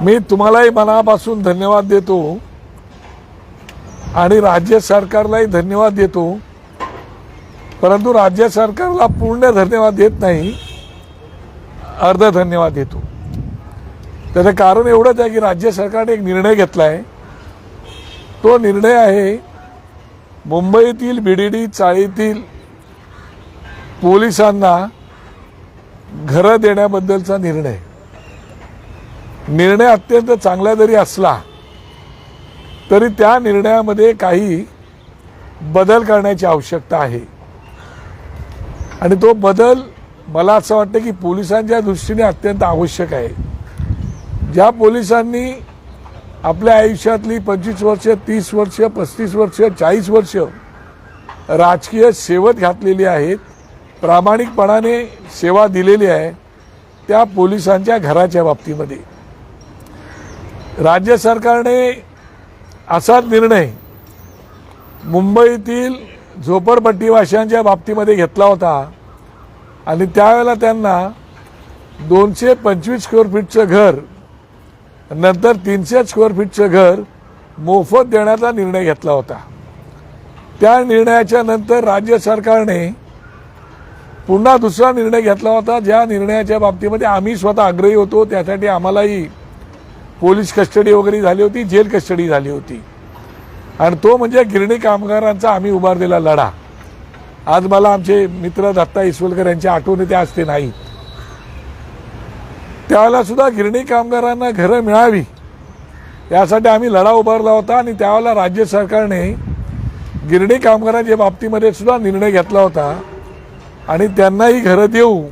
मी तुम्हालाही मनापासून धन्यवाद देतो आणि राज्य सरकारलाही धन्यवाद देतो, परंतु राज्य सरकारला पूर्ण धन्यवाद देत नाही, अर्ध धन्यवाद देतो। त्याचं कारण एवढंच आहे की राज्य सरकारने एक निर्णय घेतला आहे। तो निर्णय आहे मुंबईतील बीडीडी चाळीतील पोलिसांना घरं देण्याबद्दलचा निर्णय। निर्णय अत्यंत चांगला जरी असला तरी त्या निर्णयामध्ये काही बदल करण्याची आवश्यकता आहे आणि तो बदल मला असं वाटतं की पोलिसांच्या दृष्टीने अत्यंत आवश्यक आहे। ज्या पोलिसांनी आपल्या आयुष्यातली 25 वर्ष, 30 वर्ष, 35 वर्ष, 40 वर्ष राजकीय सेवेत घातलेली आहेत, प्रामाणिकपणाने सेवा दिलेली आहे, त्या पोलिसांच्या घराच्या बाबतीमध्ये राज्य सरकारने असाच निर्णय मुंबईतील झोपडपट्टीवाशांच्या बाबतीमध्ये घेतला होता आणि त्यावेळेला त्यांना 225 स्क्वेअर फीटचं घर नंतर 300 स्क्वेअर फीटचं घर मोफत देण्याचा निर्णय घेतला होता। त्या निर्णयाच्या नंतर राज्य सरकारने पुन्हा दुसरा निर्णय घेतला होता, ज्या निर्णयाच्या बाबतीमध्ये आम्ही स्वतः आग्रही होतो। त्यासाठी आम्हालाही पोलीस कस्टडी वगैरे झाली होती, जेल कस्टडी झाली होती आणि तो म्हणजे गिरणी कामगारांचा आम्ही उभारलेला लढा। आज मला आमचे मित्र दत्ता इसवलकर यांची आठवण येते, आज ते नाही। त्यावेळेला सुद्धा गिरणी कामगारांना घरं मिळावी यासाठी आम्ही लढा उभारला होता आणि त्यावेळेला राज्य सरकारने गिरणी कामगारांच्या बाबतीमध्ये सुद्धा निर्णय घेतला होता आणि त्यांनाही घरं देऊ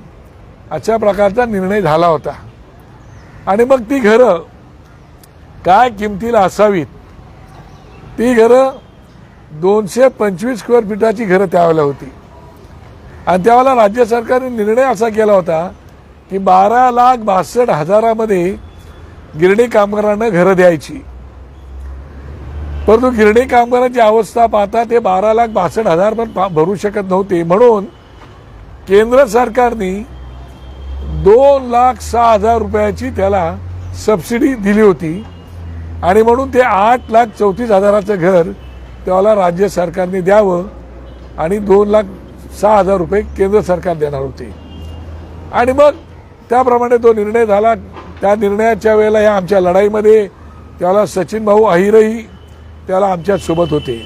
अशा प्रकारचा निर्णय झाला होता। आणि मग ती घरं काय किमतीला असावीत, ती घरं 225 स्क्वेअर फीटाची घरं त्यावेळेला होती आणि त्यावेळेला राज्य सरकारने निर्णय असा केला होता की 12,62,000 गिरणी कामगारांना घरं द्यायची। परंतु गिरणी कामगारांची अवस्था पाहता ते 12,62,000 पण भरू शकत नव्हते, म्हणून केंद्र सरकारने 2,06,000 रुपयाची त्याला सबसिडी दिली होती आणि म्हणून ते 8,34,000चं घर त्याला राज्य सरकारने द्यावं आणि 2,06,000 रुपये केंद्र सरकार देणार होते आणि मग त्याप्रमाणे तो निर्णय झाला। त्या निर्णयाच्या वेळेला या आमच्या लढाईमध्ये त्याला सचिन भाऊ अहिरही त्याला आमच्या सोबत होते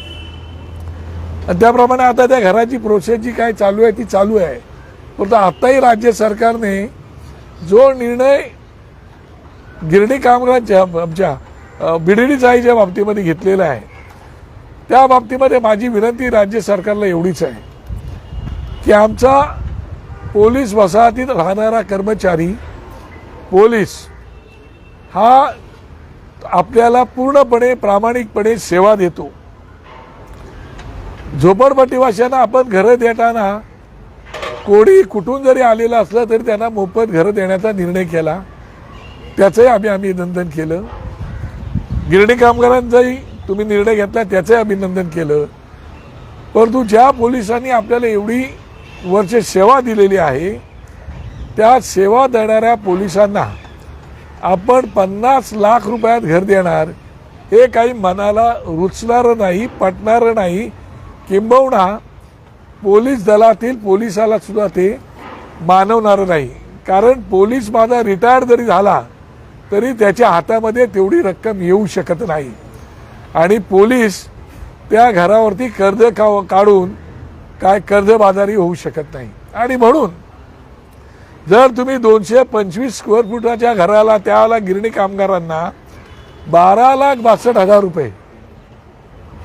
आणि त्याप्रमाणे आता त्या घराची प्रोसेस जी काय चालू आहे ती चालू आहे। परंतु आताही राज्य सरकारने जो निर्णय गिरणी कामगारांच्या आमच्या बीडीडी चाळीच्या बाबतीमध्ये घेतलेला आहे त्या बाबतीमध्ये माझी विनंती राज्य सरकारला एवढीच आहे की आमचा पोलीस वसाहतीत राहणारा कर्मचारी पोलीस हा आपल्याला पूर्णपणे प्रामाणिकपणे सेवा देतो। झोपडपट्टीवाशांना आपण घरं देताना कोणी कुठून जरी आलेलं असलं तरी त्यांना मोफत घरं देण्याचा निर्णय केला, त्याचंही आम्ही अभिनंदन केलं। गिरणी कामगारांचाही तुम्ही निर्णय घेतला त्याचंही अभिनंदन केलं। परंतु ज्या पोलिसांनी आपल्याला एवढी वर्ष सेवा दिलेली आहे त्या सेवा देणाऱ्या पोलिसांना आपण 50 लाख रुपयात घर देणार हे काही मनाला रुचणारं नाही, पटणारं नाही, किंबहुना पोलीस दलातील पोलिसाला सुद्धा ते मानवणारं नाही। कारण पोलीस माझा रिटायर्ड जरी झाला तरी त्याच्या हातामध्ये तेवढी रक्कम येऊ शकत नाही आणि पोलीस त्या घरावरती कर्ज काढून काय कर्जबाजारी होऊ शकत नाही आणि म्हणून जर तुम्ही 225 स्क्वेअर फुटाच्या घराला त्याला गिरणी कामगारांना 12,62,000 रुपये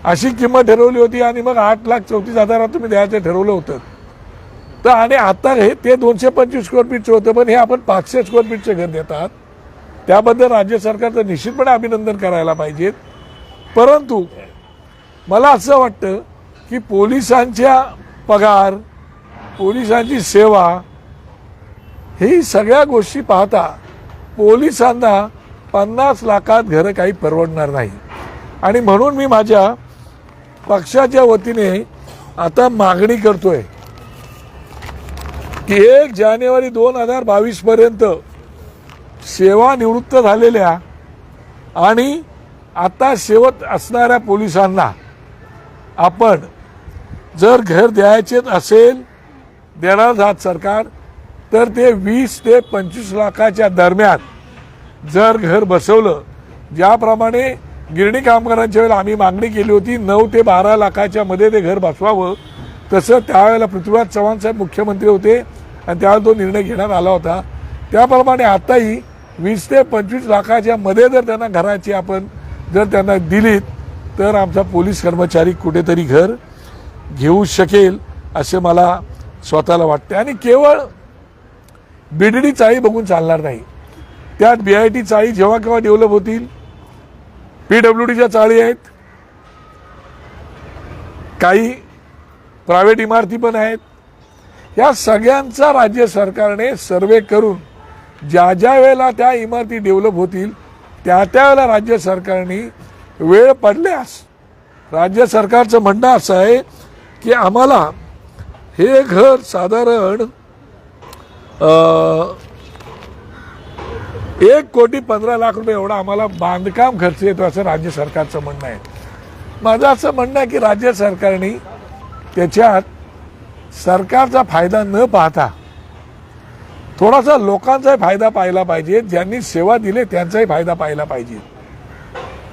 अशी किंमत ठरवली होती आणि मग 8,34,000 तुम्ही द्यायचं ठरवलं होतं तर आणि आता हे ते 225 स्क्वेअर फीटचं होतं पण हे आपण 500 स्क्वेअर फीटचं घर देतात, त्याबद्दल राज्य सरकारचं निश्चितपणे अभिनंदन करायला पाहिजे। परंतु मला असं वाटतं की पोलिसांच्या पगार, पोलिसांची सेवा ही सगळ्या गोष्टी पाहता पोलिसांना 50 लाखात घरं काही परवडणार नाही आणि म्हणून मी माझ्या पक्षाच्या वतीने आता मागणी करतोय की 1 जानेवारी 2022 पर्यंत सेवानिवृत्त झालेल्या आणि आता सेवत असणाऱ्या पोलिसांना आपण जर घर द्यायचे असेल, देणार आहात सरकार, तर ते 20 ते 25 लाखाच्या दरम्यान जर घर बसवलं, ज्याप्रमाणे गिरणी कामगारांच्या वेळेला आम्ही मागणी केली होती 9 ते 12 लाखाच्या मध्ये ते घर बसवावं, तसं त्यावेळेला पृथ्वीराज चव्हाण साहेब मुख्यमंत्री होते आणि त्यावेळेला तो निर्णय घेण्यात आला होता. त्याप्रमाणे आताही 20 ते 25 लाखाच्या मध्ये जर त्यांना घराची आपण जर त्यांना दिलीत, तर आमचा पोलीस कर्मचारी कुठेतरी घर घेऊ शकेल असे मला स्वतःला वाटते. आणि केवळ बीडीडी चाळी बघून चालणार नाही, त्यात BIT चाळी जेव्हा केव्हा डेव्हलप होतील, PWDच्या चाळी आहेत, काही प्रायव्हेट इमारती पण आहेत. या सगळ्यांचा राज्य सरकारने सर्वे करून ज्या ज्या वेळेला त्या इमारती डेव्हलप होतील त्या त्यावेळेला राज्य सरकारने वेळ पडल्यास, राज्य सरकारचं म्हणणं असं आहे की आम्हाला हे घर साधारण 1,15,00,000 एवढा आम्हाला बांधकाम खर्च येतो असं राज्य सरकारचं म्हणणं आहे. माझं असं म्हणणं आहे की राज्य सरकारने त्याच्यात सरकारचा फायदा न पाहता थोडासा लोकांचाही फायदा पाहिला पाहिजे, ज्यांनी सेवा दिली त्यांचाही फायदा पाहिला पाहिजे.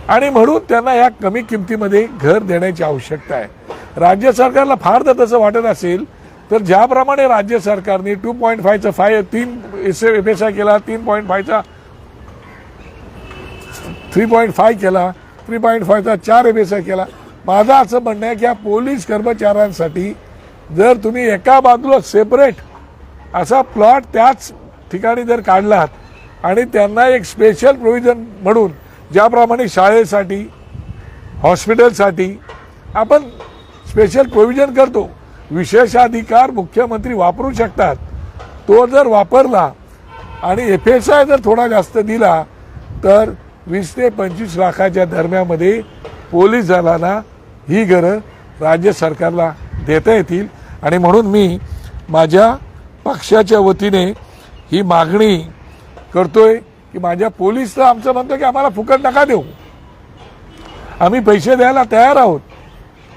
आणि म्हणून त्यांना या कमी किमतीमध्ये घर देण्याची आवश्यकता आहे. राज्य सरकारला फार तर तसं वाटत असेल तर ज्याप्रमाणे राज्य सरकारने 2.5चा 3 FSI केला, 3.5चा 3.5 केला, 3.5चा 4 FSI केला. माझं असं म्हणणं आहे की या पोलीस कर्मचाऱ्यांसाठी जर तुम्ही एका बाजूला सेपरेट असा प्लॉट त्याच ठिकाणी जर काढलात आणि त्यांना एक स्पेशल प्रोव्हिजन म्हणून, ज्याप्रमाणे शाळेसाठी, हॉस्पिटलसाठी आपण स्पेशल प्रोव्हिजन करतो, विशेषाधिकार मुख्यमंत्री वापरू शकतात, तो जर वापरला आणि FSI जर थोडा जास्त दिला तर 20 ते 25 लाखाच्या दरम्यामध्ये पोलीस दलांना ही घरं राज्य सरकारला देता येतील. आणि म्हणून मी माझ्या पक्षाच्या वतीने ही मागणी करतोय की माझ्या पोलीसला आमचं म्हणतो की आम्हाला फुकट नका देऊ, आम्ही पैसे द्यायला तयार आहोत.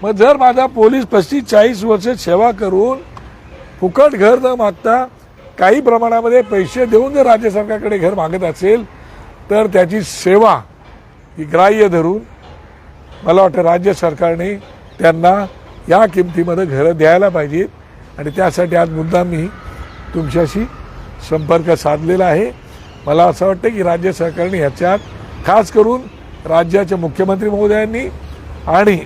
मग जर माझा पोलीस 35-40 वर्ष सेवा करून फुकट घर न मागता काही प्रमाणामध्ये पैसे देऊन जर राज्य सरकारकडे घर मागत असेल तर त्याची सेवा ही ग्राह्य धरून मला वाटतं राज्य सरकारने त्यांना या किमतीमध्ये घरं द्यायला पाहिजेत. आणि त्यासाठी आज मुद्दाम मी तुमच्याशी संपर्क साधलेला आहे. मला असं वाटतं की राज्य सरकारने ह्याच्यात खास करून राज्याचे मुख्यमंत्री महोदयांनी आणि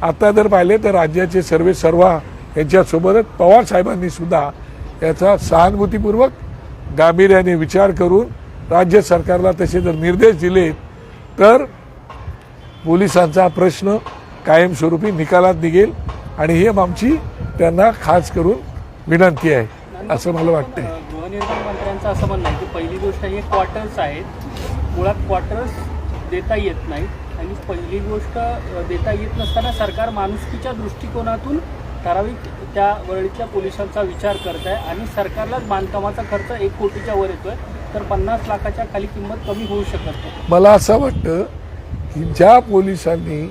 आता जर पाहिले तर राज्याचे सर्वा यांच्यासोबतच पवार साहेबांनी सुद्धा याचा सहानुभूतीपूर्वक गांभीर्याने विचार करून राज्य सरकारला तसे जर निर्देश दिले तर पोलिसांचा प्रश्न कायमस्वरूपी निकालात निघेल. आणि ही आमची त्यांना खास करून विनंती आहे असं मला वाटतंय. गृहनिर्माण मंत्र्यांचं असं म्हणणं आहे की पहिली गोष्ट हे क्वार्टर्स आहेत, मुळात क्वार्टर्स देता येत नाहीत आणि पहिली गोष्ट देता येत नसताना सरकार माणुसकीच्या दृष्टिकोनातून ठराविक त्या वरळीतल्या पोलिसांचा विचार करत आहे आणि सरकारलाच बांधकामाचा खर्च 1 कोटीच्या वर येतोय, तर 50 लाखाच्या खाली किंमत कमी होऊ शकत नाही. मला असं वाटतं की ज्या पोलिसांनी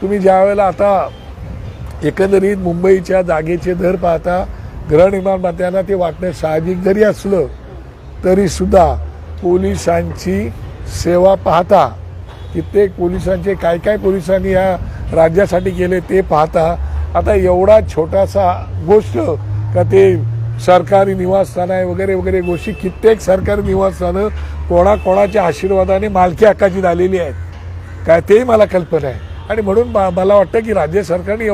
तुम्ही ज्या वेळेला आता एकंदरीत मुंबईच्या जागेचे दर पाहता गृहनिर्माण मंत्र्यांना ते वाटणं साहजिक जरी असलं तरी सुद्धा पोलिसांची सेवा पाहता, कित्येक पोलिसांचे काय काय पोलिसांनी या राज्यासाठी केले ते पाहता, आता एवढा छोटासा गोष्ट का ते सरकारी निवासस्थान आहे वगैरे वगैरे गोष्टी, कित्येक सरकारी निवासस्थानं कोणाकोणाच्या आशीर्वादाने मालकी हक्काची झालेली आहेत काय तेही मला कल्पना आहे. आणि म्हणून मला वाटतं की राज्य सरकारने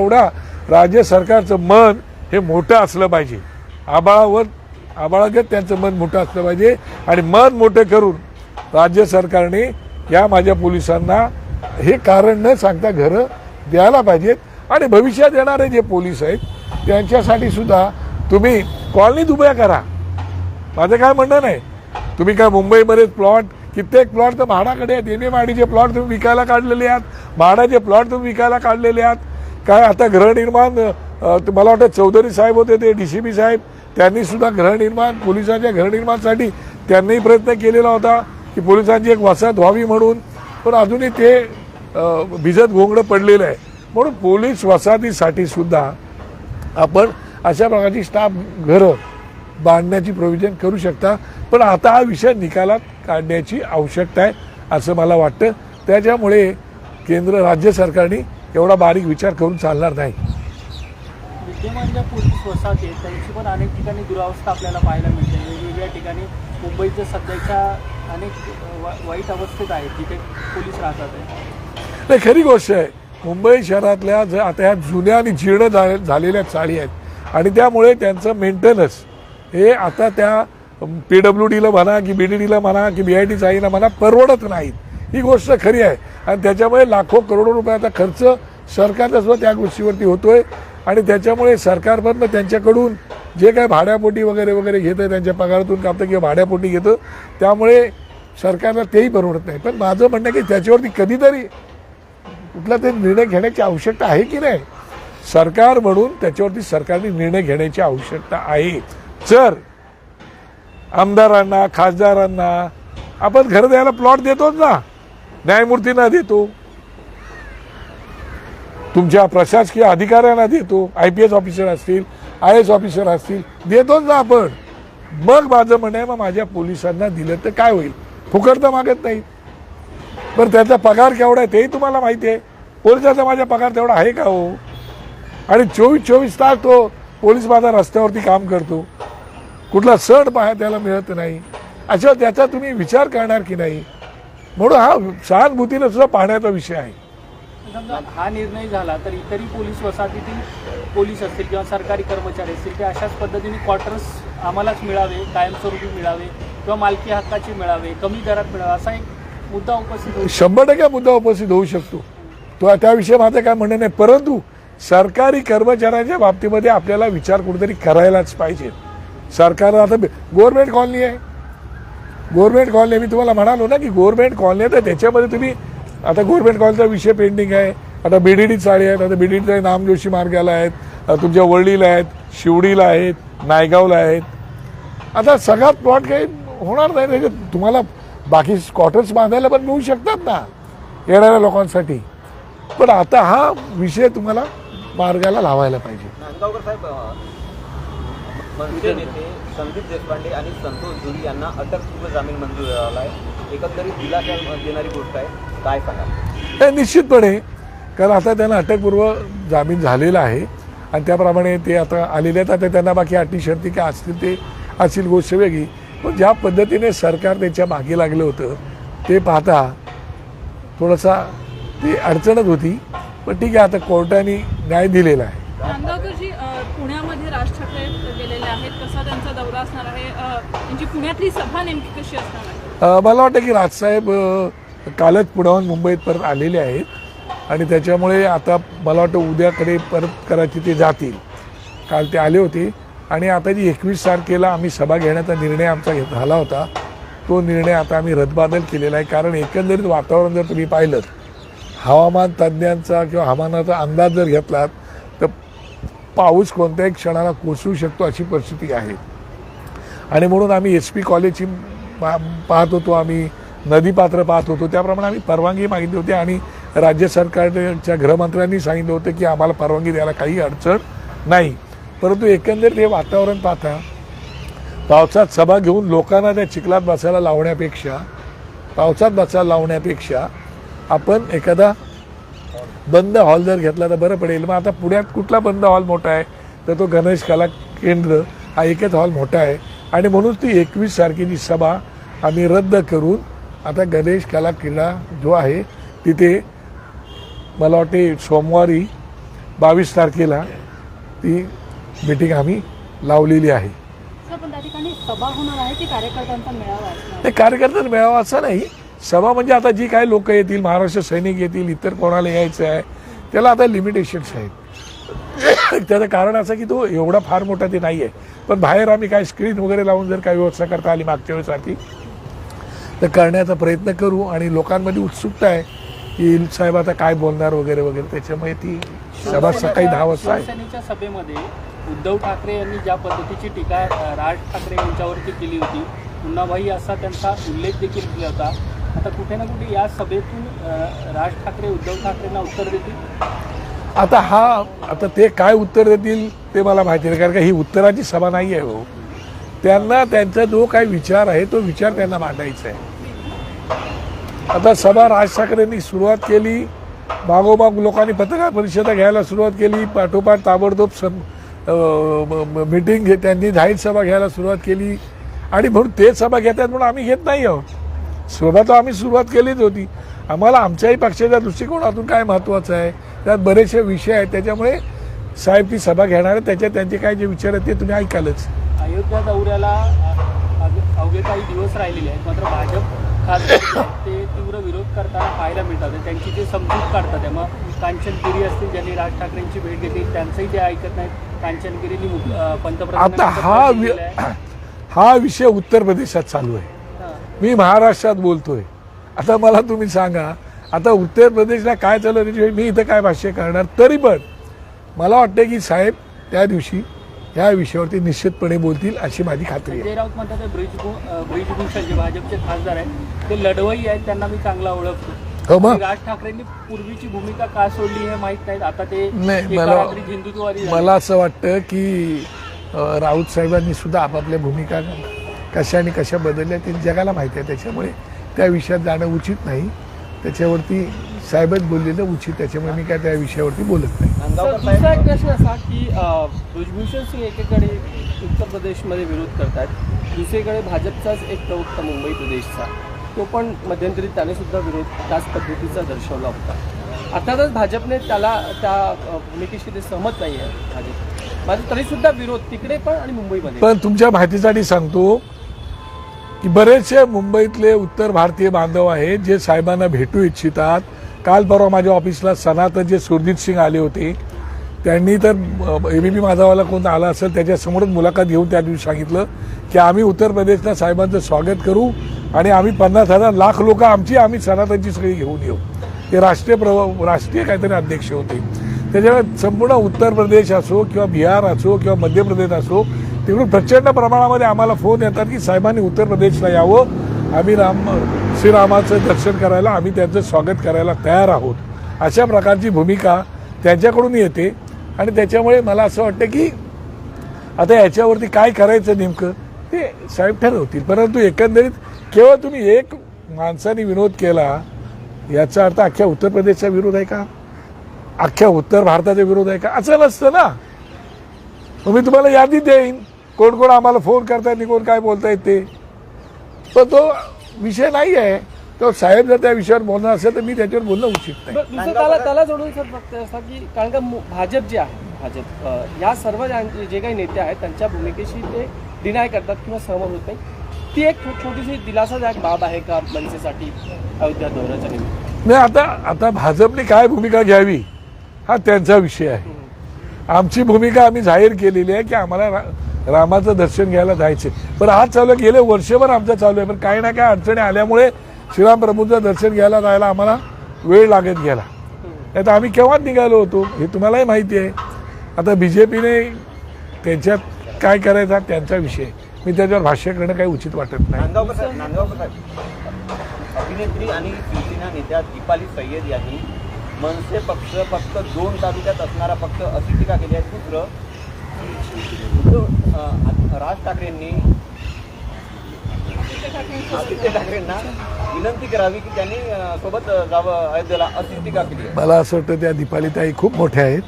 राज्य सरकारचं मन हे मोठं असलं पाहिजे, आबाळागत त्यांचं मन मोठं असलं पाहिजे. आणि मन मोठं करून राज्य सरकारने या माझ्या पोलिसांना हे कारण न सांगता घरं द्यायला पाहिजेत. आणि भविष्यात येणारे जे पोलीस आहेत त्यांच्यासाठी सुद्धा तुम्ही कॉलनीत उभ्या करा. माझं काय म्हणणं नाही, तुम्ही काय मुंबईमध्ये प्लॉट, कित्येक प्लॉट तर म्हाडाकडे आहेत, MMIDचे प्लॉट तुम्ही विकायला काढलेले आहात, म्हाडाचे प्लॉट तुम्ही विकायला काढलेले आहात. काय आता गृहनिर्माण मला वाटतं चौधरी साहेब होते ते DCP साहेब, त्यांनी सुद्धा गृहनिर्माण पोलिसांच्या गृहनिर्माणासाठी त्यांनीही प्रयत्न केलेला होता. की पोलिसांची एक वसाहत व्हावी म्हणून, पण अजूनही ते भिजत घोंगडं पडलेलं आहे. म्हणून पोलीस वसाहतीसाठी सुद्धा आपण अशा प्रकारची स्टाफ घरं बांधण्याची प्रोव्हिजन करू शकता. पण आता हा विषय निकालात काढण्याची आवश्यकता आहे असं मला वाटतं. त्याच्यामुळे केंद्र राज्य सरकारने एवढा बारीक विचार करून चालणार नाही. विद्यमान ज्या पोलीस वसाहती आहेत त्यांची पण अनेक ठिकाणी दुरावस्था आपल्याला पाहायला मिळते. वेगवेगळ्या ठिकाणी मुंबईच्या सध्याच्या अनेक वाईट अवस्थेत आहेत जिथे पोलीस राहतात आहे. नाही, खरी गोष्ट आहे. मुंबई शहरातल्या आता ह्या जुन्या आणि जीर्ण झालेल्या चाळी आहेत आणि त्यामुळे त्यांचं मेंटेनन्स हे आता त्या PWDला म्हणा की BDDला म्हणा की BIT चाळीला म्हणा परवडत नाहीत. ही गोष्ट खरी आहे आणि त्याच्यामुळे लाखो करोडो रुपयाचा खर्च सरकारचा सुद्धा त्या गोष्टीवरती होतोय आणि त्याच्यामुळे सरकार पण त्यांच्याकडून जे काय भाड्यापोटी वगैरे वगैरे घेतं, त्यांच्या पगारातून कापतं किंवा भाड्यापोटी घेतं, त्यामुळे सरकारला तेही परवडत नाही. पण माझं म्हणणं की त्याच्यावरती कधीतरी कुठला तरी निर्णय घेण्याची आवश्यकता आहे की नाही. सरकार म्हणून त्याच्यावरती सरकारने निर्णय घेण्याची आवश्यकता आहे. जर आमदारांना खासदारांना आपण घर द्यायला प्लॉट देतोच ना, न्यायमूर्तींना देतो, तुमच्या प्रशासकीय अधिकाऱ्यांना देतो, IPS ऑफिसर असतील, IAS ऑफिसर असतील, देतोच ना आपण. मग माझं म्हणणं आहे, मग माझ्या पोलिसांना दिलं तर काय होईल. फुकट तर मागत नाही. पण त्याचा पगार केवढा आहे तेही तुम्हाला माहिती आहे. पोलिसाचा माझा पगार तेवढा आहे का हो. आणि 24 तास तो पोलीस माझा रस्त्यावरती काम करतो, कुठला सण पाहा त्याला मिळत नाही. अशा त्याचा तुम्ही विचार करणार की नाही. म्हणून हा सहानुभूतीनं सुद्धा पाहण्याचा विषय आहे. समजा हा निर्णय झाला तर इतरही पोलीस वसाहतीतील पोलीस असतील किंवा सरकारी कर्मचारी असतील ते अशाच पद्धतीने क्वार्टर्स आम्हालाच मिळावे, कायमस्वरूपी मिळावे किंवा मालकी हक्काचे मिळावे, कमी दरात मिळावे असा एक मुद्दा उपस्थित होतो. 100% मुद्दा उपस्थित होऊ शकतो. तो त्याविषयी माझं काय म्हणणं नाही. परंतु सरकारी कर्मचाऱ्यांच्या बाबतीमध्ये आपल्याला विचार कुठेतरी करायलाच पाहिजे. सरकार आता गव्हर्नमेंट कॉलनी आहे, गव्हर्नमेंट कॉलनी मी तुम्हाला म्हणालो ना की गव्हर्नमेंट कॉलनी आहे, तर त्याच्यामध्ये तुम्ही आता गव्हर्नमेंट कॉलनीचा विषय पेंडिंग आहे. आता BDD चाळी आहेत, आता BDD चाळी नामजोशी मार्गाला आहेत, तुमच्या वरळीला आहेत, शिवडीला आहेत, नायगावला आहेत. आता सगळा प्लॉट काही होणार नाही. तुम्हाला बाकी क्वार्टर्स बांधायला पण मिळू शकतात ना येणाऱ्या लोकांसाठी. पण आता हा विषय तुम्हाला मार्गाला लावायला पाहिजे. नांदगावकर साहेब, मनसे नेते संदीप देशपांडे आणि संतोष जोशी यांना अटकपूर्व जामीन मंजूर झाला आहे. एकंदरीत दिलासा देणारी गोष्ट आहे, काय सांगा. निश्चितपणे, कारण आता त्यांना अटकपूर्व जामीन झालेला आहे आणि त्याप्रमाणे ते आता आलेले आहेत. आता त्यांना बाकी अटी शर्ती काय असतील ते असेल गोष्ट वेगळी. पण ज्या पद्धतीने सरकार त्याच्या मागे लागलं होतं ते पाहता थोडासा ती अडचणच होती. पण ठीक आहे, आता कोर्टाने न्याय दिलेला आहे. नांदगावकरजी, पुण्यामध्ये राज ठाकरे गेलेले आहेत, कसा त्यांचा दौरा असणार आहे, त्यांची पुण्यातली सभा नेमकी कशी असणार आहे. मला वाटतं की राजसाहेब कालच पुण्याहून मुंबईत परत आलेले आहेत आणि त्याच्यामुळे आता मला वाटतं उद्याकडे परत करायची ते जातील. काल ते आले होते आणि आता जी 21 तारखेला आम्ही सभा घेण्याचा निर्णय आमचा झाला होता तो निर्णय आता आम्ही रद्दबादल केलेला आहे. कारण एकंदरीत वातावरण जर तुम्ही पाहिलं, हवामान तज्ज्ञांचा किंवा हवामानाचा अंदाज जर घेतलात तर पाऊस कोणत्याही क्षणाला कोसळू शकतो अशी परिस्थिती आहे. आणि म्हणून आम्ही SP कॉलेजची पाहत होतो, आम्ही नदीपात्र पाहत होतो, त्याप्रमाणे आम्ही परवानगी मागितली होती आणि राज्य सरकारच्या गृहमंत्र्यांनी सांगितलं होतं की आम्हाला परवानगी द्यायला काही अडचण नाही. परंतु एकंदरीत हे वातावरण पाहता पावसात सभा घेऊन लोकांना त्या चिखलात बसायला लावण्यापेक्षा, पावसात बसायला लावण्यापेक्षा आपण एखादा बंद हॉल जर घेतला तर बरं पडेल. मग आता पुण्यात कुठला बंद हॉल मोठा आहे तर तो गणेश कला केंद्र हा एकच हॉल मोठा आहे आणि म्हणून ती 21 तारखेची सभा आम्ही रद्द करून आता गणेश कला क्रीडा जो आहे तिथे मला वाटते सोमवारी 22 तारखेला ती मीटिंग आम्ही लावलेली आहे. पण त्या ठिकाणी सभा होणार आहे की कार्यकर्त्यांचा मेळावा असणार. ते कार्यकर्त्यांचा मेळावा असं नाही, सभा म्हणजे आता जी काही लोक येतील, महाराष्ट्र सैनिक येतील, इतर कोणाला यायचं आहे त्याला आता लिमिटेशन्स आहेत. त्याचं कारण असं की तो एवढा फार मोठा ते नाही आहे. पण बाहेर आम्ही काय स्क्रीन वगैरे लावून जर काही व्यवस्था करता आली मागच्या वेळेसाठी तर करण्याचा प्रयत्न करू. आणि लोकांमध्ये उत्सुकता आहे की साहेब आता काय बोलणार वगैरे वगैरे, त्याच्यामुळे ती सभा सकाळी 10 वाजता आहे. शिवसेनेच्या सभेमध्ये उद्धव ठाकरे यांनी ज्या पद्धतीची टीका राज ठाकरे यांच्यावरती केली होती मुन्नाभाई असा त्यांचा उल्लेख देखील केला होता. आता कुठे ना कुठे या सभेतून राज ठाकरे उद्धव ठाकरेंना उत्तर देतील. आता ते काय उत्तर देतील ते मला माहिती नाही, कारण का ही उत्तराची सभा नाही आहे हो. त्यांना त्यांचा जो काही विचार आहे तो विचार त्यांना मांडायचा आहे. आता सभा राज ठाकरेंनी सुरुवात केली, मागोमाग लोकांनी पत्रकार परिषदा घ्यायला सुरुवात केली, पाठोपाठ ताबडतोब मीटिंग त्यांनी जाहीर सभा घ्यायला सुरुवात केली आणि म्हणून ते सभा घेतात म्हणून आम्ही घेत नाही आहोत. सभा तर आम्ही सुरुवात केलीच होती. आम्हाला आमच्याही पक्षाच्या दृष्टिकोनातून काय महत्त्वाचं आहे, त्यात बरेचसे विषय आहेत, त्याच्यामुळे साहेब ती सभा घेणार आहे. त्याच्यात त्यांचे काय जे विचार आहेत ते तुम्ही ऐकालच. अयोध्या दौऱ्याला अवघे काही दिवस राहिलेले आहेत, मात्र भाजप खासदार ते तीव्र विरोध करताना पाहायला मिळतात. त्यांची जे समजूत काढतात मग कांचन गिरी असतील ज्यांनी राज ठाकरेंची भेट घेतली त्यांचंही ते ऐकत नाहीत. कांचन गिरींनी आता हा विषय उत्तर प्रदेशात चालू आहे, मी महाराष्ट्रात बोलतोय. आता मला तुम्ही सांगा, आता उत्तर प्रदेशला काय चालू आहे त्याच्याविषयी मी इथं काय भाष्य करणार. तरी पण मला वाटतं की साहेब त्या दिवशी या विषयावरती निश्चितपणे बोलतील अशी माझी खात्री आहे. संजय राऊत म्हणतात ब्रिजभूषण जे भाजपचे खासदार आहेत ते लढवई आहेत, त्यांना मी चांगला ओळखतो. हो मग राज ठाकरेंनी पूर्वीची भूमिका का सोडली हे माहित नाही. आता ते नाही, हिंदुत्ववादी मला असं वाटतं की राऊत साहेबांनी सुद्धा आपापल्या भूमिका कशा बदलल्या ते जगाला माहिती आहे. त्याच्यामुळे त्या विषयात जाणं उचित नाही. त्याच्यावरती साहेबच बोललेलं उचित, त्याच्यामुळे मी काय त्या विषयावरती बोलत नाही. दुसरा एक प्रश्न असा की ब्रिजभूषण सिंग एकेकडे उत्तर प्रदेशमध्ये विरोध करतात, दुसरीकडे भाजपचाच एक प्रवक्ता मुंबई प्रदेशचा तो पण मध्यंतरी त्याने सुद्धा विरोध त्याच पद्धतीचा दर्शवला होता. अर्थातच भाजपने त्याला त्या भूमिकेशी ते सहमत नाही आहे भाजप, मात्र तरीसुद्धा विरोध तिकडे पण आणि मुंबईमध्ये पण. तुमच्या माहितीसाठी सांगतो की बरेचसे मुंबईतले उत्तर भारतीय बांधव आहेत जे साहेबांना भेटू इच्छितात. काल परवा माझ्या ऑफिसला सनातनचे सुरजित सिंग आले होते. त्यांनी तर एबीपी माझावाला कोण आला असेल त्याच्यासमोरच मुलाखत घेऊन त्या दिवशी सांगितलं की आम्ही उत्तर प्रदेशला साहेबांचं स्वागत करू आणि आम्ही 50,000 लाख लोक आम्ही सनातनची सगळी घेऊन येऊ. ते राष्ट्रीय काहीतरी अध्यक्ष होते. त्याच्यामुळे संपूर्ण उत्तर प्रदेश असो किंवा बिहार असो किंवा मध्य प्रदेश असो तिकडून प्रचंड प्रमाणामध्ये आम्हाला फोन येतात की साहेबांनी उत्तर प्रदेशला यावं, आम्ही श्रीरामाचं दर्शन करायला, आम्ही त्यांचं स्वागत करायला तयार आहोत. अशा प्रकारची भूमिका त्यांच्याकडून येते आणि त्याच्यामुळे मला असं वाटतं की आता याच्यावरती काय करायचं नेमकं ते साहेब ठरवतील. परंतु एकंदरीत केवळ तुम्ही एक माणसाने विरोध केला याचा अर्थ अख्ख्या उत्तर प्रदेशचा विरोध आहे का, अख्ख्या उत्तर भारताचा विरोध आहे का, असं नसतं ना. मग मी तुम्हाला यादी देईन कोण कोण आम्हाला फोन करतायत, कोण काय बोलतायत ते. पण तो विषय नाही आहे. तो साहेब जर त्या विषयावर बोलणार असेल तर मी त्याच्यावर बोलणं उचित नाही. दुसरं त्याला जोडून सर फक्त असं की कारण का भाजप जे आहे भाजप या सर्व जे काही नेते आहेत त्यांच्या भूमिकेशी ते डिनाय करतात किंवा सहमत होत नाही. ती एक छोटीशी दिलासादायक बाब आहे का मनसेसाठी अयोध्या दौऱ्याच्या निमित्त? नाही, आता भाजपने काय भूमिका घ्यावी हा त्यांचा विषय आहे. आमची भूमिका आम्ही जाहीर केलेली आहे की आम्हाला रामाचं दर्शन घ्यायला जायचे. पण आज चालू आहे, गेले वर्षभर आमचं चालू आहे. पण काही ना काही अडचणी आल्यामुळे श्रीराम प्रभूंचं दर्शन घ्यायला जायला आम्हाला वेळ लागत गेला. नाही तर आम्ही केव्हाच निघालो होतो, हे तुम्हालाही माहिती आहे. आता बीजेपीने त्यांच्यात काय करायचा त्यांचा विषय, मी त्याच्यावर भाष्य करणं काही उचित वाटत नाही. नांदगावकर साहेब, अभिनेत्री आणि शिवसेना नेत्या दीपाली सय्यद यांनी मनसे पक्ष फक्त 2 तालुक्यात असणारा पक्ष अशी टीका केली आहे. दुसरं राज ठाकरेंनी आदित्य ठाकरेंना विनंती करावी की त्यांनी सोबत जावं अयोध्येला अशी टीका केली आहे. मला असं वाटतं त्या दीपालीताई खूप मोठ्या आहेत.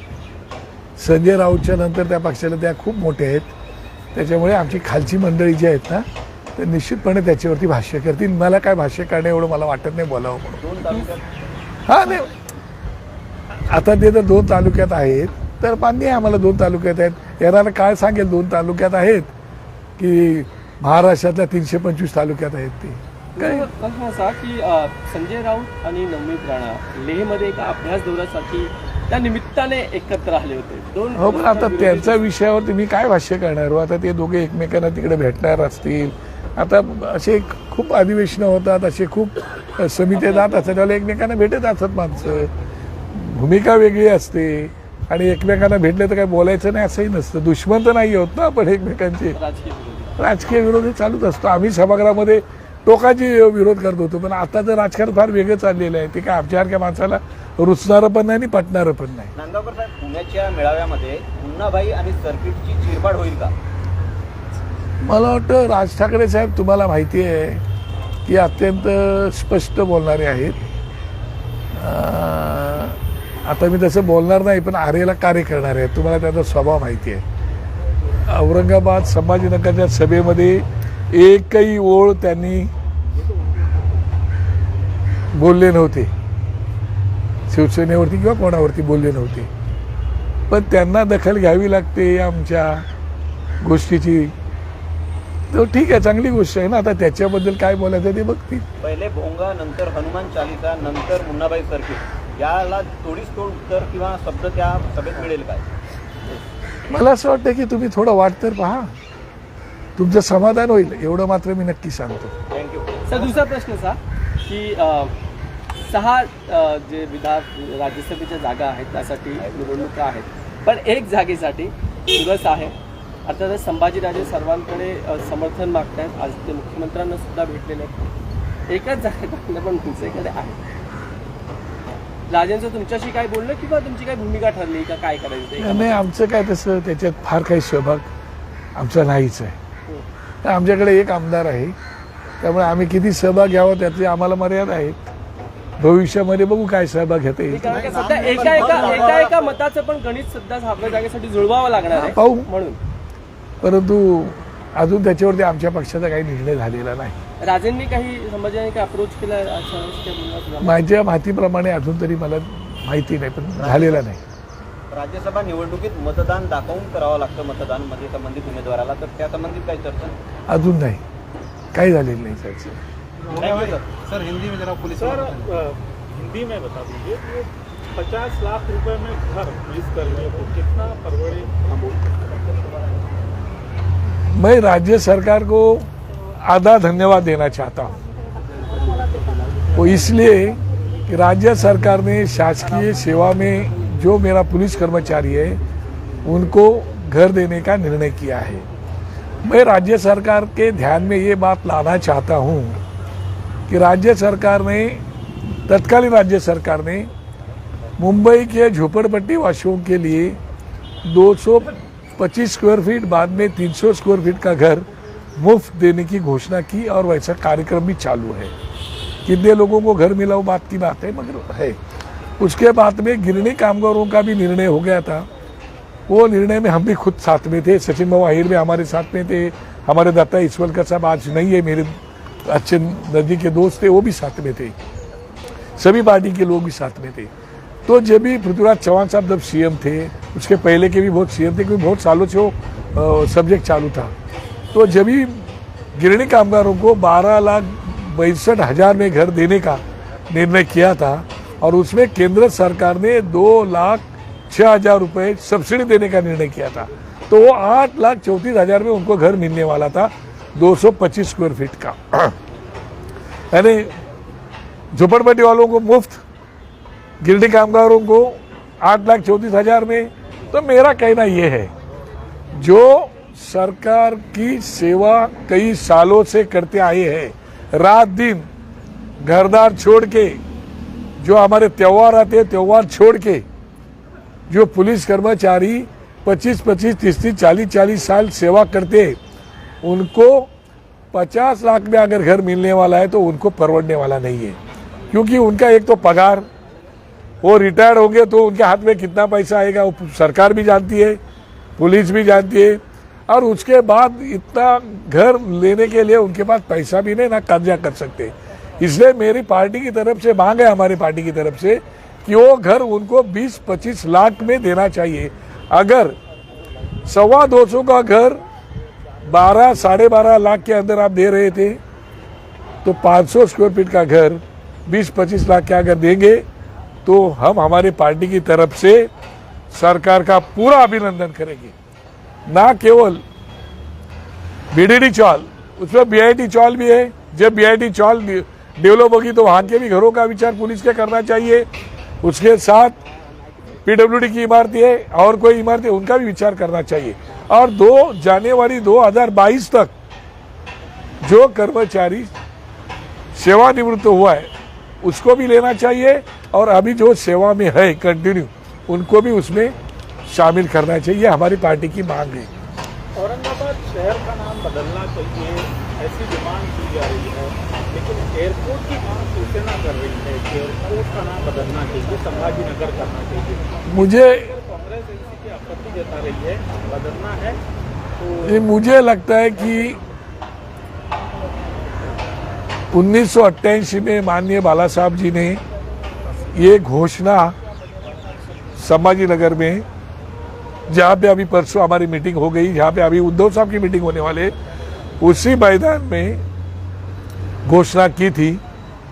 संजय राऊतच्या नंतर त्या पक्षाला त्या खूप मोठ्या आहेत. त्याच्यामुळे आमची खालची मंडळी जी आहेत ना ते निश्चितपणे त्याच्यावरती भाष्य करतील. मला काय भाष्य करणे एवढं मला वाटत नाही बोलावं म्हणून. 2 तालुक्यात हा नाही, आता ते तर 2 तालुक्यात आहेत तर मान्य आहे आम्हाला 2 तालुक्यात आहेत. येणारा काय सांगेल 2 तालुक्यात आहेत की महाराष्ट्रातल्या 325 तालुक्यात आहेत ते काय. प्रश्न असा की संजय राऊत आणि नवनीत राणा लेहमध्ये एका अभ्यास दौऱ्यासाठी त्या निमित्ताने एकत्र आले होते. हो, पण आता त्यांच्या विषयावरती मी काय भाष्य करणार हो. आता ते दोघे एकमेकांना तिकडे भेटणार असतील. आता असे खूप अधिवेशनं होतात, असे खूप समित्या जात असतात, त्याला एकमेकांना भेटत असतात माणसं. भूमिका वेगळी असते आणि एकमेकांना भेटले तर काय बोलायचं नाही असंही नसतं. दुश्मन तर नाही होत ना आपण एकमेकांचे. राजकीय विरोधी राजकीय विरोध हे चालूच असतो. आम्ही सभागृहामध्ये टोकाची विरोध करत होतो, पण आताचं राजकारण फार वेगळं चाललेलं आहे. ते काय आमच्यासारख्या माणसाला रुचणारं पण नाही आणि पटणारं पण नाही. नांदगावकर साहेब, पुण्याच्या मेळाव्यामध्ये मुन्नाभाई आणि सर्किटची चिरफाड होईल का? मला वाटतं राज ठाकरे साहेब तुम्हाला माहिती आहे की अत्यंत स्पष्ट बोलणारे आहेत. आता मी तसं बोलणार नाही, पण आरेला कार्य करणारे आहेत. तुम्हाला त्याचा स्वभाव माहिती आहे. औरंगाबाद संभाजीनगरच्या सभेमध्ये एकही ओळ त्यांनी बोलले नव्हते, शिवसेनेवरती किंवा कोणावरती बोलले नव्हते. पण त्यांना दखल घ्यावी लागते आमच्या गोष्टीची. तर ठीक आहे, चांगली गोष्ट आहे ना. आता त्याच्याबद्दल काय बोलायचं ते बघतील. पहिले भोंगा, नंतर हनुमान चालिसा, नंतर मुन्नाभाई सर्किट, याला तोडीस तोड उत्तर किंवा शब्द त्या सभेत मिळेल काय? मला असं वाटतं की तुम्ही थोडं वाट तर पहा, तुमचं समाधान होईल एवढं मात्र मी नक्की सांगतो. थँक्यू. सर, दुसरा प्रश्न असा की 6 जे राज्यसभेच्या जागा आहेत त्यासाठी निवडणुका आहेत, पण एक जागेसाठी दिवस आहे. अर्थातच संभाजीराजे सर्वांकडे समर्थन मागतायत. आज ते मुख्यमंत्र्यांना सुद्धा भेटलेले आहेत. एकाच जागेकडे पण तुमच्याकडे आहे. राजेंचं तुमच्याशी काय बोलणं किंवा तुमची काय भूमिका ठरली का, काय करायचं? नाही, आमचं काय तसं त्याच्यात फार काही सहभाग आमचा नाहीच आहे. तर आमच्याकडे एक आमदार आहे, त्यामुळे आम्ही किती सहभाग घ्यावा त्याची आम्हाला मर्यादा आहेत. भविष्यामध्ये बघू काय सहभाग घेता येईल. कारण का सध्या एका मताचं पण गणित सध्या 6 जागेसाठी जुळवावं लागणार आहे पाहू. म्हणून. परंतु अजून त्याच्यावरती आमच्या पक्षाचा काही निर्णय झालेला नाही. राजेंनी काही संभाजीने काही अप्रोच केला? माझ्या माहितीप्रमाणे अजून तरी मला माहिती नाही, पण झालेला नाही. राज्यसभा निवडणुकीत मतदान दाखवून करावं लागतं मतदानमध्ये संबंधित उमेदवाराला, तर त्या संबंधित काही चर्चा? अजून नाही, काही झालेलं नाही चर्चा. Thank you sir. सर हिंदी में जरा पुलिस हिंदी में बता दीजिए कि 50 लाख रुपए में घर लीज करने को कितना परवड़े? मैं राज्य सरकार को आधा धन्यवाद देना चाहता हूँ. वो इसलिए कि राज्य सरकार ने शासकीय सेवा में जो मेरा पुलिस कर्मचारी है उनको घर देने का निर्णय किया है. मैं राज्य सरकार के ध्यान में ये बात लाना चाहता हूँ कि राज्य सरकार ने, तत्कालीन राज्य सरकार ने मुंबई के झोपड़पट्टी वासियों के लिए 225 स्क्वायर फीट, बाद में 300 स्क्वायर फीट का घर मुफ्त देने की घोषणा की और वैसा कार्यक्रम भी चालू है. कितने लोगों को घर मिला वो बात की बात है, मगर है. उसके बाद में गिरणी कामगारों का भी निर्णय हो गया था. वो निर्णय में हम भी खुद साथ में थे. सचिन बाबू आहिर में हमारे साथ में थे. हमारे दत्ता ईश्वरकर साहब आज नहीं है, मेरे अच्छे नजदीक के दोस्त थे, वो भी साथ में थे. सभी पार्टी के लोग भी साथ में थे. तो जब भी पृथ्वीराज चौहान साहब जब सीएम थे, उसके पहले के भी बहुत सीएम थे, क्योंकि बहुत सालों से वो सब्जेक्ट चालू था. तो जब भी गिरणी कामगारों को 12,62,000 में घर देने का निर्णय किया था और उसमें केंद्र सरकार ने 2,06,000 रुपये सब्सिडी देने का निर्णय किया था, तो वो 8,34,000 में उनको घर मिलने वाला था 225 स्क्वायर फीट का. यानी झोपड़पट्टी वालों को मुफ्त, गिरणी कामगारों को 8,34,000 में. तो मेरा कहना यह है, जो सरकार की सेवा कई सालों से करते आए हैं, रात दिन घरदार छोड़ के, जो हमारे त्यौहार आते हैं त्यौहार छोड़ के, जो पुलिस कर्मचारी 25-25, 30-30, 40-40 साल सेवा करते हैं, उनको 50 लाख में अगर घर मिलने वाला है तो उनको परवड़ने वाला नहीं है. क्योंकि उनका एक तो पगार, वो रिटायर्ड होंगे तो उनके हाथ में कितना पैसा आएगा वो सरकार भी जानती है, पुलिस भी जानती है. और उसके बाद इतना घर लेने के लिए उनके पास पैसा भी नहीं, ना कब्जा कर सकते. इसलिए मेरी पार्टी की तरफ से मांग है, हमारी पार्टी की तरफ से, कि वो घर उनको 20-25 लाख में देना चाहिए. अगर 225 का घर 12-12.5 लाख के अंदर आप दे रहे थे, तो 500 स्क्वायर फीट का घर 20-25 लाख के अगर देंगे तो हम हमारी पार्टी की तरफ से सरकार का पूरा अभिनंदन करेंगे. ना केवल बीडीडी चौल, उसमें बीआईटी चौल भी है. जब बीआईटी चौल डेवलप होगी तो वहां के भी घरों का विचार पुलिस के करना चाहिए. उसके साथ पीडब्ल्यूडी की इमारतें है और कोई इमारतें, उनका भी विचार करना चाहिए. और 2 जनवरी 2022 तक जो कर्मचारी सेवानिवृत्त हुआ है उसको भी लेना चाहिए, और अभी जो सेवा में है कंटिन्यू उनको भी उसमें शामिल करना चाहिए। हमारी पार्टी की मांग है। औरंगाबाद शहर का नाम बदलना चाहिए, ऐसी डिमांड की जा रही है, लेकिन एयरपोर्ट की मांग शिवसेना कर रही है कि एयरपोर्ट का नाम बदलना चाहिए, संभाजी नगर करना चाहिए। मुझे कांग्रेस इसी की आपत्ति जता रही है, बदलना है तो ये मुझे लगता है कि 1988 में माननीय बाला साहब जी ने ये घोषणा संभाजी नगर में, जहाँ पे अभी परसों हमारी मीटिंग हो गई, जहाँ पे अभी उद्धव साहब की मीटिंग होने वाले, उसी मैदान में घोषणा की थी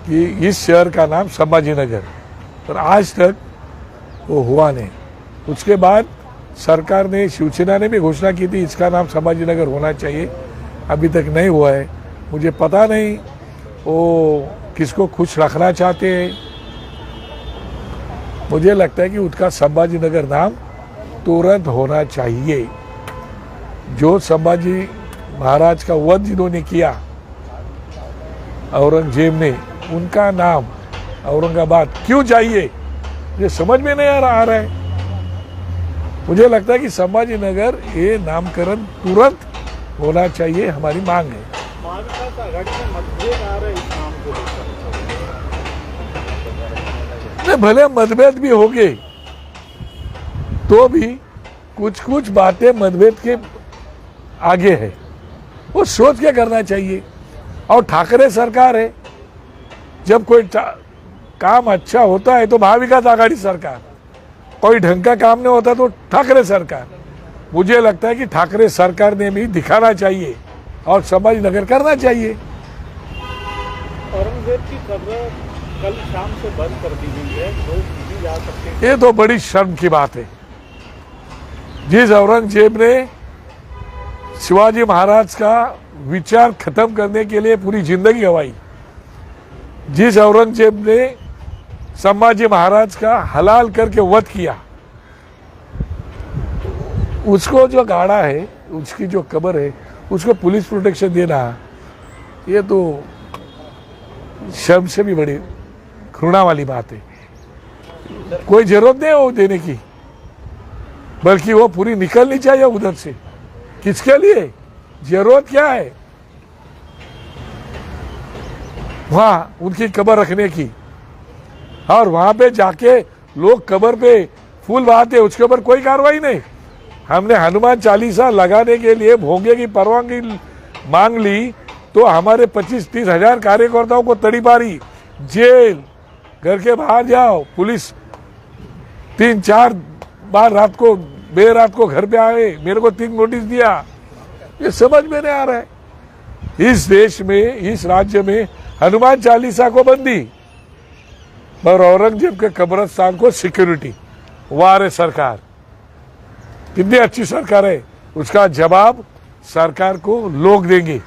कि इस शहर का नाम संभाजी नगर, पर आज तक वो हुआ नहीं। उसके बाद सरकार ने, शिवसेना ने भी घोषणा की थी इसका नाम संभाजी नगर होना चाहिए, अभी तक नहीं हुआ है। मुझे पता नहीं वो किसको खुश रखना चाहते हैं। मुझे लगता है कि उसका संभाजी नगर नाम तुरंत होना चाहिए। जो संभाजी महाराज का वध जिन्होंने किया औरंगजेब ने, उनका नाम औरंगाबाद क्यों चाहिए, ये समझ में नहीं आ रहा है। मुझे लगता है कि संभाजी नगर ये नामकरण तुरंत होना चाहिए, हमारी मांग है। महाविकास आघाड़ी में मतभेद आ रहे इस नाम को लेकर। नहीं, भले मतभेद भी हो गए तो भी कुछ कुछ बातें मतभेद के आगे है, वो सोच के करना चाहिए। और ठाकरे सरकार है, जब कोई काम अच्छा होता है तो महाविकास आघाड़ी सरकार, कोई ढंग का काम नहीं होता तो ठाकरे सरकार। मुझे लगता है कि ठाकरे सरकार ने भी दिखाना चाहिए और संभाजी नगर करना चाहिए। औरंगजेब की कब्र कल शाम से बंद कर दी गई है, लोग नहीं जा सकते। ये तो बड़ी शर्म की बात है। जिस औरंगजेब ने शिवाजी महाराज का विचार खत्म करने के लिए पूरी जिंदगी गंवाई, जिस औरंगजेब ने संभाजी महाराज का हलाल करके वध किया, उसको जो गाड़ा है, उसकी जो कब्र है, उसको पुलिस प्रोटेक्शन देना, ये तो शर्म से भी बड़ी घृणा वाली बात है। कोई जरूरत नहीं है वो देने की, बल्कि वो पूरी निकलनी चाहिए उधर से। किसके लिए, जरूरत क्या है वहां उनकी कब्र रखने की, और वहां पे जाके लोग कब्र पे फूल बहाते, उसके ऊपर कोई कार्रवाई नहीं। हमने हनुमान चालीसा लगाने के लिए भोंगे की परवानगी मांग ली तो हमारे 25-30 हजार कार्यकर्ताओं को तड़ीपारी, जेल, घर के बाहर जाओ, पुलिस 3-4 बार रात को बेरात को घर पे आए, मेरे को 3 नोटिस दिया। ये समझ में नहीं आ रहा है। इस देश में, इस राज्य में हनुमान चालीसा को बंदी, और औरंगजेब के कब्रिस्तान को सिक्योरिटी। वाह रे सरकार, कितनी अच्छी सरकार है। उसका जवाब सरकार को लोग देंगे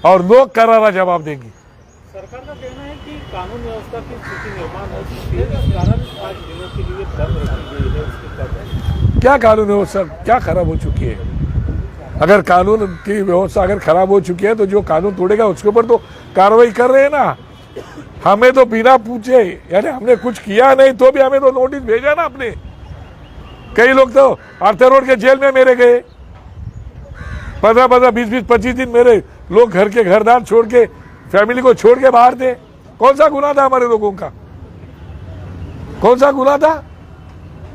और लोग करारा जवाब देंगे। सरकार का कहना है कि कानून व्यवस्था की स्थिति निर्माण हो चुकी है, इस कारण आज दिनों के लिए बंद रखी गई है उसकी कब्र। क्या कानून व्यवस्था क्या खराब हो चुकी है? अगर कानून की व्यवस्था अगर खराब हो चुकी है तो जो कानून तोड़ेगा उसके ऊपर तो कार्रवाई कर रहे हैं ना। हमें तो बिना पूछे, यानी हमने कुछ किया नहीं तो भी हमें तो नोटिस भेजा ना आपने। कई लोग तो आर्थर रोड के जेल में मेरे गए, 15-15, 20-20, 25 दिन मेरे लोग घर के घरदार छोड़ के, फैमिली को छोड़ के बाहर थे। कौन सा गुनाह था हमारे लोगों का? कौन सा गुनाह था?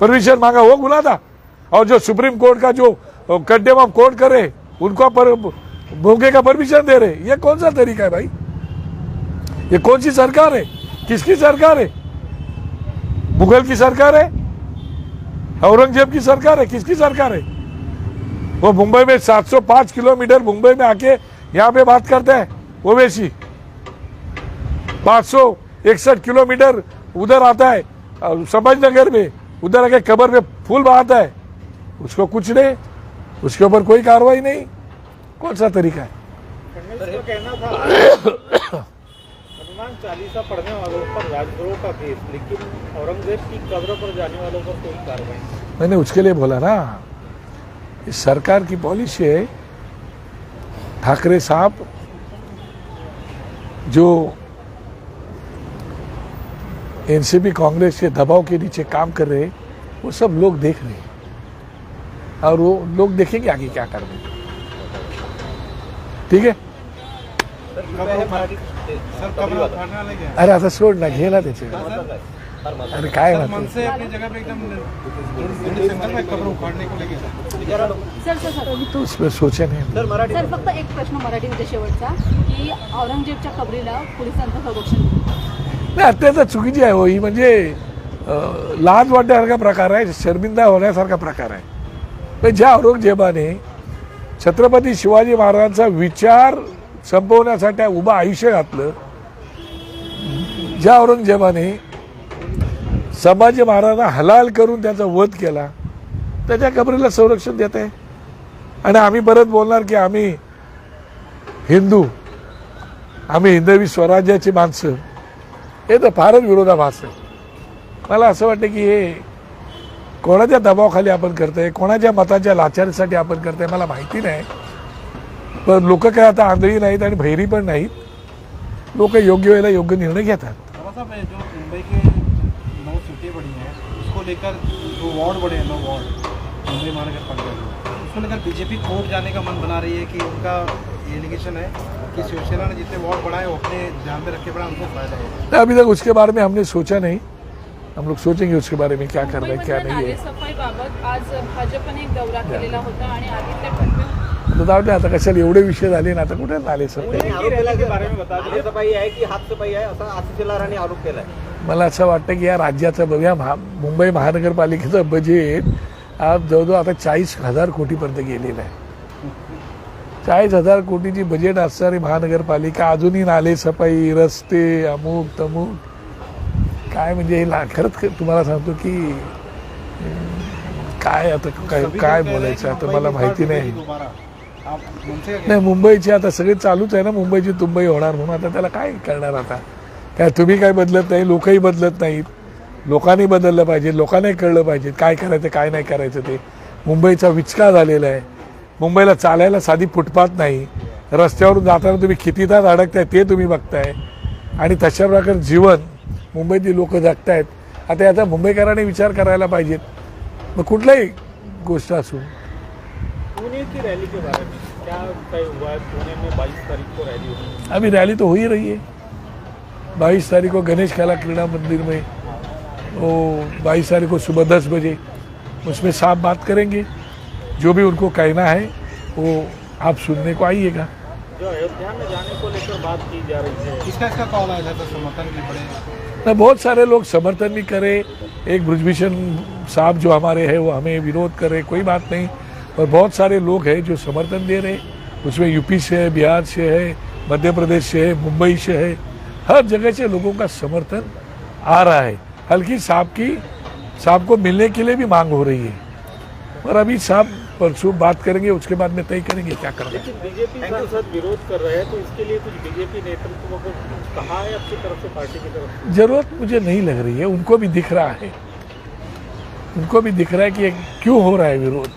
परमिशन मांगा वो गुनाह था? और जो सुप्रीम कोर्ट का जो कंटेम ऑफ कोर्ट करे उनको भोगे का परमिशन दे रहे, ये कौन सा तरीका है भाई? ये कौन सी सरकार है? किसकी सरकार है? मुगल की सरकार है? औरंगजेब की सरकार है? किसकी सरकार है? वो मुंबई में 705 किलोमीटर मुंबई में आके यहाँ पे बात करते हैं ओवैसी, 561 किलोमीटर उधर आता है संभाजीनगर में, उधर आके कब्र पे फूल बहाता है, उसको कुछ नहीं, उसके ऊपर कोई कार्रवाई नहीं। कौन सा तरीका है? फडणवीस का कहना था हनुमान चालीसा पढ़ने वालों पर राजद्रोह का केस, लेकिन औरंगजेब की कब्र पर जाने वालों पर कोई कार्रवाई नहीं। मैंने उसके लिए बोला ना, इस सरकार की पॉलिसी है, ठाकरे साहब जो एनसीपी कांग्रेस के दबाव के नीचे काम कर रहे हैं वो सब लोग देख रहे हैं और वो लोग देखेंगे आगे क्या कर रहे हैं. ठीक आहे. अरे आता सोड ना, घे ना त्याचे. अरे काय म्हणतो. तो उसमें सोचे नाही. सर फक्त एक प्रश्न मराठीमध्ये शेवटचा की औरंगजेबच्या कबरीला पोलिसांचं संरक्षण नाही, अत्यंत चुकीची आहे हो ही. म्हणजे लाज वाटण्यासारखा प्रकार आहे, शर्मिंदा होण्यासारखा प्रकार आहे. पण ज्या औरंगजेबाने छत्रपती शिवाजी महाराजांचा विचार संपवण्यासाठी उभं आयुष्य घातलं, ज्या औरंगजेबाने संभाजी महाराजांना हलाल करून त्याचा वध केला, त्याच्या कबरीला संरक्षण देत आहे. आणि आम्ही परत बोलणार की आम्ही हिंदू, आम्ही हिंदवी स्वराज्याची माणसं, हे तर फारच विरोधाभास आहे. मला असं वाटतं की हे कोणाच्या दबावाखाली आपण करतोय, कोणाच्या मताच्या लाचारीसाठी आपण करतोय मला माहिती नाही. पण लोक काय आता आंधळी नाहीत आणि भैरी पण नाहीत. लोक योग्य वेळेला योग्य निर्णय घेतात. जो मुंबई के 9 सीटें बड़ी हैं उसको लेकर जो वार्ड बड़े हैं 9 वार्ड मुंबई महानगर पालिका में, उसको लेकर बीजेपी कोर्ट जाने का मन बना रही है कि उनका एलिगेशन है कि शिवसेना ने जितने वार्ड बढ़ाए वो अपने ध्यान में रख के बढ़ा, उनको फायदा होगा. अभी तक उसके बारे में हमने सोचा नहीं. हम लोग सोचेंगे उसके बारे में क्या करना है क्या नहीं है. सफाईबाबत आज भाजपने एक दौरा केलेला होता आणि आदित्य ठाकरे तर जाऊ दे, आता कशाला एवढे विषय झाले ना, आता कुठे आले सर. आरोप केला के बारे में बता दीजिए. सफाई आहे की हात सफाई आहे असा आशिष शेलारांनी आरोप केलाय. मला असं वाटतं की या राज्याचं बघा, मुंबई महानगरपालिकेचं बजेट आज जवळजवळ आता 40,000 कोटीपर्यंत गेलेलं आहे. 40,000 कोटीची बजेट असणारी महानगरपालिका अजूनही नाले सफाई, रस्ते, अमुक तमुक काय म्हणजे खरंच तुम्हाला सांगतो की काय आता काय बोलायचं आता मला माहिती नाही. नाही मुंबईची आता सगळे चालूच आहे ना, मुंबईची तुंबई होणार म्हणून. आता त्याला काय करणार. आता काय तुम्ही काय बदलत नाही, लोकही बदलत नाहीत. लोकांनी बदललं पाहिजे, लोकांनाही कळलं पाहिजे काय करायचं काय नाही करायचं ते. मुंबईचा विचका झालेला आहे. मुंबईला चालायला साधी फुटपाथ नाही. रस्त्यावरून जाताना तुम्ही किती तास अडकताय ते तुम्ही बघताय. आणि तशा प्रकारे जीवन मुंबईतली लोक जगतायत. आता याचा मुंबईकरांनी विचार करायला पाहिजेत. मग कुठल्याही गोष्ट असू. पुणे की रैली के बारे में क्या तय हुआ है? पुणे में 22 तारीख को रैली होगी. अभी रैली तो हो ही रही है. 22 तारीख को गणेश खेला क्रीड़ा मंदिर में, वो 22 तारीख को सुबह 10 बजे उसमें साफ बात करेंगे. जो भी उनको कहना है वो आप सुनने को आइएगा. जो अयोध्या में जाने को लेकर बात की जा रही है, इसका कॉल आया था, समर्थन भी बड़े. ना बहुत सारे लोग समर्थन भी करे. एक ब्रजभूषण साहब जो हमारे हैं वो हमें विरोध करे, कोई बात नहीं. और बहुत सारे लोग हैं जो समर्थन दे रहे. उसमें यूपी से है, बिहार से है, मध्य प्रदेश से है, मुंबई से है. हर जगह से लोगों का समर्थन आ रहा है. हल्की साहब को मिलने के लिए भी मांग हो रही है. और अभी साहब परसों बात करेंगे, उसके बाद में तय करेंगे क्या करना है. लेकिन बीजेपी सांसद विरोध कर रहे हैं तो इसके लिए कुछ बीजेपी नेतृत्व को कहा है आपकी तरफ से, पार्टी की तरफ से? जरूरत मुझे नहीं लग रही है. उनको भी दिख रहा है, उनको भी दिख रहा है कि ये क्यों हो रहा है विरोध.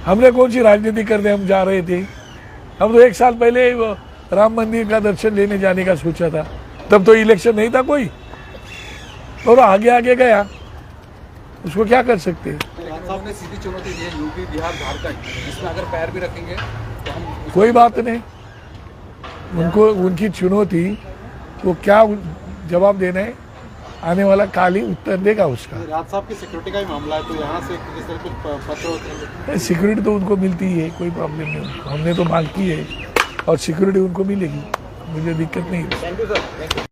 हमने कौन सी राजनीति करने हम जा रहे थे. हम तो 1 साल पहले राम मंदिर का दर्शन लेने जाने का सोचा था. तब तो इलेक्शन नहीं था कोई, और आगे गया. उसको क्या कर सकते हैं. साहब ने सीधी चुनौती दी है यूपी, बिहार, झारखंड, इसमें अगर पैर भी रखेंगे तो हम कोई बात नहीं. उनको उनकी चुनौती वो क्या जवाब देना है, आने वाला काल ही उत्तर देगा उसका. राज साहब की सिक्योरिटी का ही मामला है तो यहाँ से किस तरह कुछ पत्र होते हैं. सिक्योरिटी तो उनको मिलती ही है, कोई प्रॉब्लम नहीं. हमने तो मांग की है और सिक्योरिटी उनको मिलेगी, मुझे दिक्कत नहीं है. Thank you sir. थँक्यू.